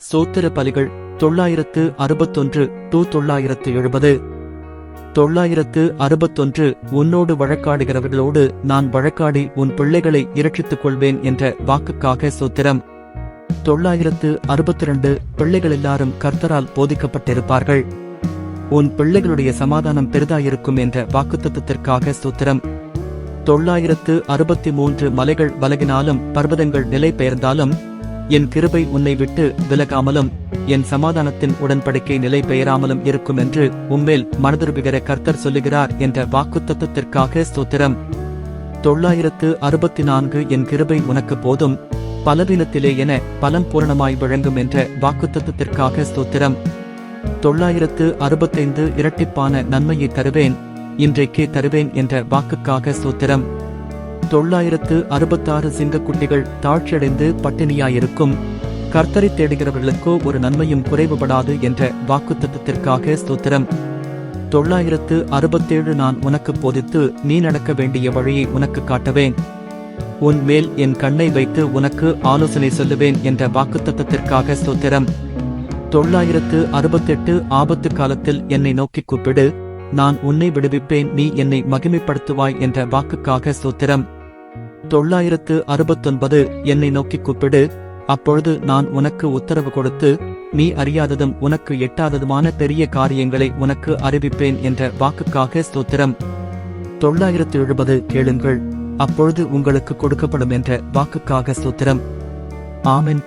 சோத்திர பலிகள் 961 to 970. 961 உன்னோடு வழக்காடுகிறவர்களோடு நான் வழக்காடி உன் பிள்ளைகளை இரட்சித்துக் கொள்வேன் என்ற வாக்குக்காக சோத்திரம். 962 பிள்ளைகள் எல்லாரும் கர்த்தரால் போதிக்கப்பட்டிருப்பார்கள். உன் பிள்ளைகளுடைய சமாதானம் பெரிதாயிருக்கும் என்ற வாக்குத்தத்தத்திற்காக சோத்திரம். 963 மலைகள் விலகினாலும் பர்வதங்கள் நிலை பெயர்ந்தாலும் என் கிருபை உன்னை விட்டு விலகாமலும் என் சமாதானத்தின் உடன்படிக்கை நிலை பெயராமலும் இருக்கும் என்று உம்மேல் மனதுருவுகிற கர்த்தர் சொல்லுகிறார் என்ற வாக்குத்தத்தத்திற்காக ஸ்தோத்திரம். 964 என் கிருபை உனக்கு போதும், பலவீனத்திலே என பலம் பூரணமாய் விளங்கும் என்ற வாக்குத்தத்தத்திற்காக ஸ்தோத்திரம். 965 இரட்டிப்பான நன்மையை தருவேன், இன்றைக்கே தருவேன் என்ற வாக்குக்காக ஸ்தோத்திரம். 966 சிங்கக்குட்டிகள் தாழ்ச்சியடைந்து பட்டினியாயிருக்கும், கர்த்தரை தேடுகிறவர்களுக்கோ ஒரு நன்மையும் குறைவுபடாது என்ற வாக்குத்தத்தத்திற்காக ஸ்தோத்திரம். 967 நான் உனக்கு போதித்து நீ நடக்க வேண்டிய வழியை உனக்கு காட்டுவேன், உன் மேல் என் கண்ணை வைத்து உனக்கு ஆலோசனை சொல்லுவேன் என்ற வாக்குத்தத்தத்திற்காக ஸ்தோத்திரம். 968 ஆபத்து காலத்தில் என்னை நோக்கி கூப்பிடு, நான் உன்னை விடுவிப்பேன், நீ என்னை மகிமைப்படுத்துவாய் என்ற வாக்குக்காக ஸ்தோத்திரம். 969 என்னை நோக்கி கூப்பிடு, அப்பொழுது நான் உனக்கு உத்தரவு கொடுத்து நீ அறியாததும் உனக்கு எட்டாததுமான பெரிய காரியங்களை உனக்கு அறிவிப்பேன் என்ற வாக்குக்காக ஸ்தோத்திரம். 970 கேளுங்கள், அப்பொழுது உங்களுக்கு கொடுக்கப்படும் என்ற வாக்குக்காக ஸ்தோத்திரம். ஆமென்.